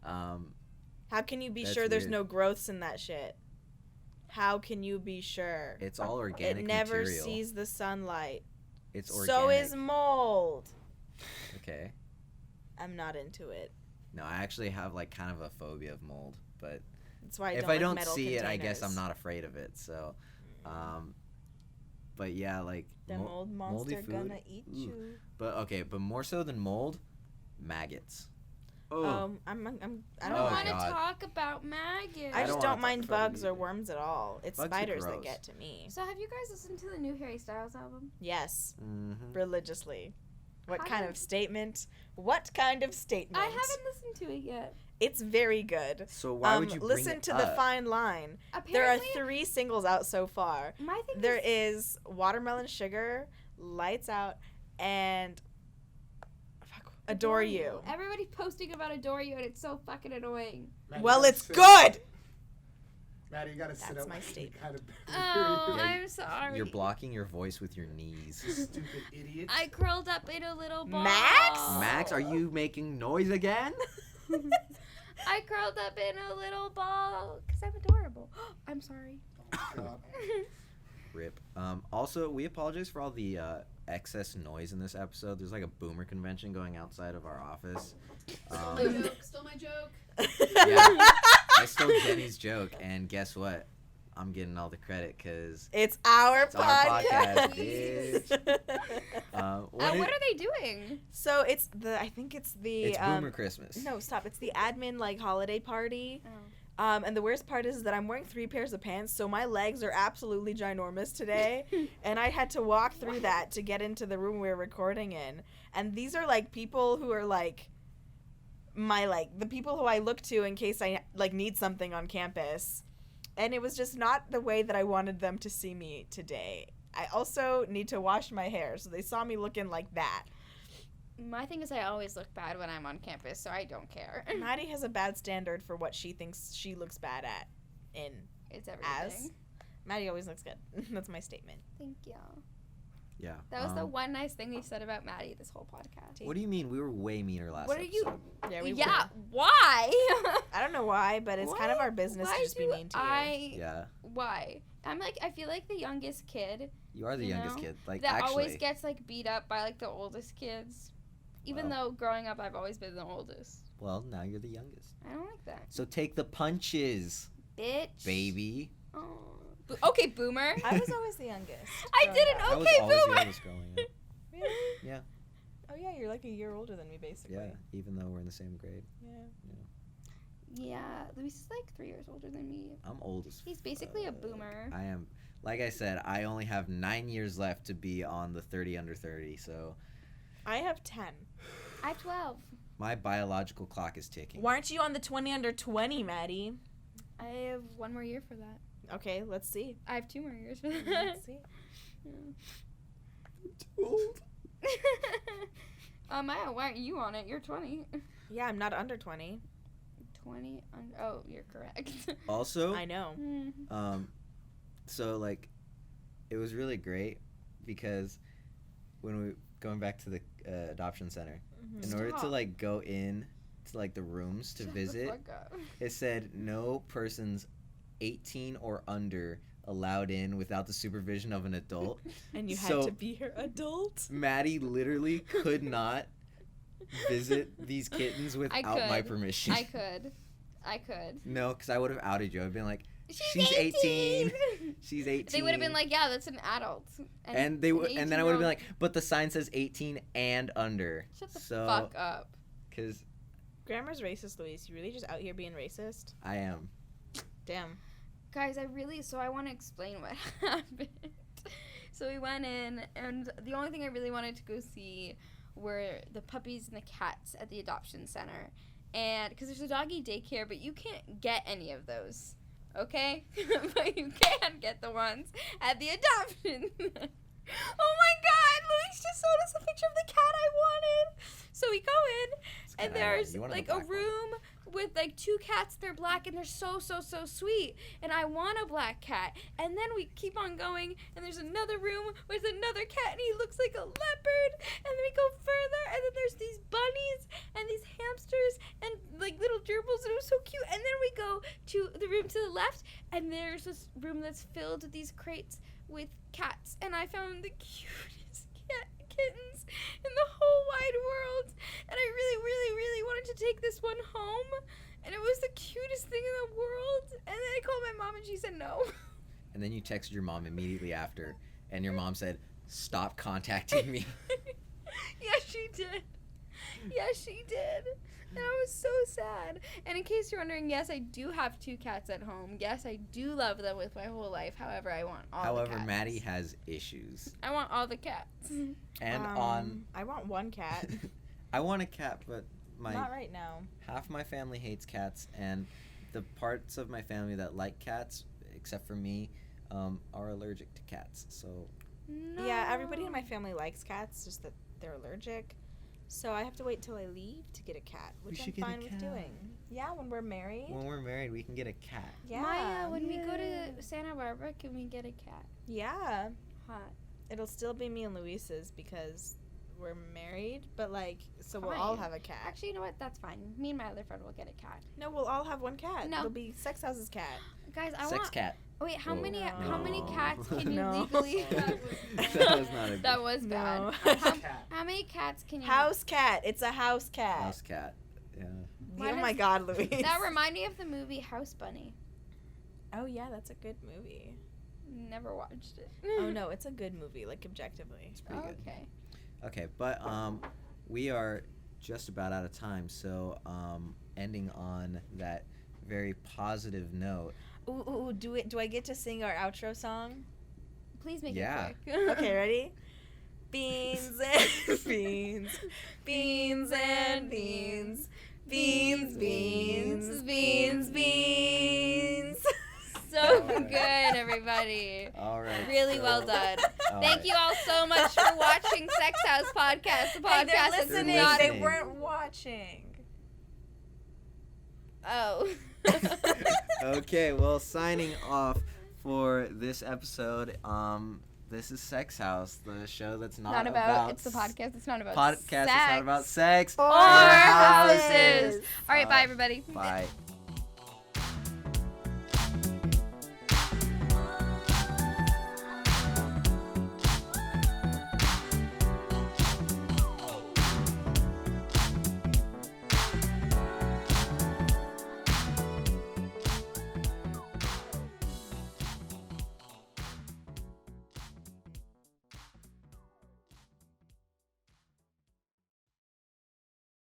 How can you be That's sure there's weird. no growths in that shit? How can you be sure? It's all organic It never material. sees the sunlight. It's organic. So is mold. Okay. I'm not into it. No, I actually have like kind of a phobia of mold, but That's why I if don't I like don't metal see it, I guess I'm containers. not afraid of it. So, but yeah, like The mold monster food? gonna eat Ooh. you. But okay, but more so than mold, maggots. I I don't Oh, want to God. talk about maggots. I don't just wanna don't talk mind about it bugs or either. worms at all. It's Bugs are spiders that gross. get to me. So have you guys listened to the new Harry Styles album? Yes, Mm-hmm. religiously. What kind Haven't- of statement? What kind of statement? I haven't listened to it yet. It's very good. So why would you bring listen it to up? The Fine Line. Apparently, There are 3 singles out so far. my thing There is, is Watermelon Sugar, Lights Out, and Adore You. Everybody's posting about Adore You, and it's so fucking annoying. Maddie, Well, you gotta it's sit- good. Maddie, you gotta sit That's up. my statement. Kind of Oh, Yeah, I'm sorry. You're blocking your voice with your knees. Stupid idiot. I curled up in a little ball. Max? Max, are you making noise again? I curled up in a little ball because I'm adorable. I'm sorry. Oh, God. Rip. Also, we apologize for all the excess noise in this episode. There's like a boomer convention going outside of our office. Stole my joke. Yeah. I stole Jenny's joke, and guess what? I'm getting all the credit because It's our It's our podcast. what What are they doing? So it's the I think it's the it's Boomer Christmas. no stop it's the admin like holiday party. Oh. And the worst part is that I'm wearing 3 pairs of pants, so my legs are absolutely ginormous today. And I had to walk through that to get into the room we were recording in. And these are like people who are like the people who I look to in case I like need something on campus. And it was just not the way that I wanted them to see me today. I also need to wash my hair, so they saw me looking like that. My thing is, I always look bad when I'm on campus, so I don't care. Maddie has a bad standard for what she thinks she looks bad at in It's everything. Maddie always looks good. That's my statement. Thank you. Yeah. That was the one nice thing we said about Maddie this whole podcast. What do you mean? We were way meaner last What are you- episode. Yeah, we Yeah, were. why? I don't know why, but it's kind of our business to just be mean to you. Yeah. Why? I feel like the youngest kid You are the You youngest know? kid. Like, that actually. always gets like beat up by like the oldest kids. Even though growing up I've always been the oldest. Well, now you're the youngest. I don't like that. So take the punches, Bitch. baby. Oh. Okay, boomer. I was always the youngest. I growing didn't up. I was Okay, always boomer. the oldest growing up. Really? Yeah. Oh yeah, you're like a year older than me, basically. Yeah, even though we're in the same grade. Yeah. Yeah, Luis is like 3 years older than me. I'm old as He's basically a fuck. boomer. I am. Like I said, I only have 9 years left to be on the 30 under 30, so I have 10. I have 12. my biological clock is ticking. Why aren't you on the 20 under 20, Maddie? I have 1 more year for that. Okay, let's see. I have 2 more years for that. Let's see. Maya, why aren't you on it? You're 20. Yeah, I'm not under 20. 20 under. Oh, you're correct. Also, I know. so like, it was really great because when we going back to the adoption center, in order to Stop. like go in to like the rooms to Shut the visit, fuck up. it said no persons 18 or under allowed in without the supervision of an adult. And you had So- to be her adult. Maddie literally could not visit these kittens without my could. permission. I could. No, because I would have outed you. I'd been like, She's 18. She's 18. They would have been like, yeah, that's an adult. and they would, and then I would have been 18-year-old like, but the sign says 18 and under. Shut the so, fuck up. because Grammar's racist, Luis. You really just out here being racist? I am. Damn. Guys, I want to explain what happened. So we went in, and the only thing I really wanted to go see were the puppies and the cats at the adoption center. And because there's a doggy daycare, but you can't get any of those, okay? But you can get the ones at the adoption. Oh my God, Luis just showed us a picture of the cat I wanted. So we go in, and there's like a room with like 2 cats. They're black, and they're so sweet. And I want a black cat. And then we keep on going, and there's another room with another cat, and he looks like a leopard. And then we go further, and then there's these bunnies and these hamsters and like little gerbils, and it was so cute. And then we go to the room to the left, and there's this room that's filled with these crates with cats, and I found the cutest kittens in the whole wide world, and I really wanted to take this one home, and it was the cutest thing in the world. And then I called my mom, and she said no. And then you texted your mom immediately after, and your mom said, "Stop contacting me." Yes, she did. Yes, she did. And I was so sad. And in case you're wondering, yes, I do have 2 cats at home. Yes, I do love them with my whole life. However, I want all the cats. However, Maddie has issues. I want all the cats. And I want one cat. I want a cat, but Not right now. half my family hates cats, and the parts of my family that like cats, except for me, are allergic to cats. So No. Yeah, everybody in my family likes cats, just that they're allergic. So I have to wait till I leave to get a cat, which I'm should get a fine with cat. doing. Yeah, when we're married. when we're married, we can get a cat. Yeah. Maya, when we go to Santa Barbara, can we get a cat? Yeah. Hot. It'll still be me and Luis's because we're married, but like, so we'll all Fine. have a cat. Actually, you know what? That's fine. Me and my other friend will get a cat. No, we'll all have one cat. No. It'll be Sex House's cat. Guys, I Sex want. cat. Wait, how Whoa. many No. cats can you No. legally? That was not a That good was bad. No. How many cats can you? House cat. It's a house cat. house cat. Yeah. Why Oh my does- God, Luis. That remind me of the movie House Bunny. Oh yeah, that's a good movie. Never watched it. Oh no, it's a good movie, like objectively. It's pretty good. Okay. Okay, but we are just about out of time, so ending on that very positive note. Ooh, do I get to sing our outro song? Please make Yeah. it quick. Okay, ready? Beans and beans, beans and beans, beans, beans, beans, beans. So good, everybody. All right. Really so- well done. all Thank right. you all so much for watching Sex House Podcast. The Hey, they're podcast is listening. not. They listening. weren't watching. Oh. Okay, well, signing off for this episode. This is Sex House, the show that's not about It's the podcast. It's not about podcast. sex. It's not about sex Or houses. All right, bye, Uh, everybody. Bye.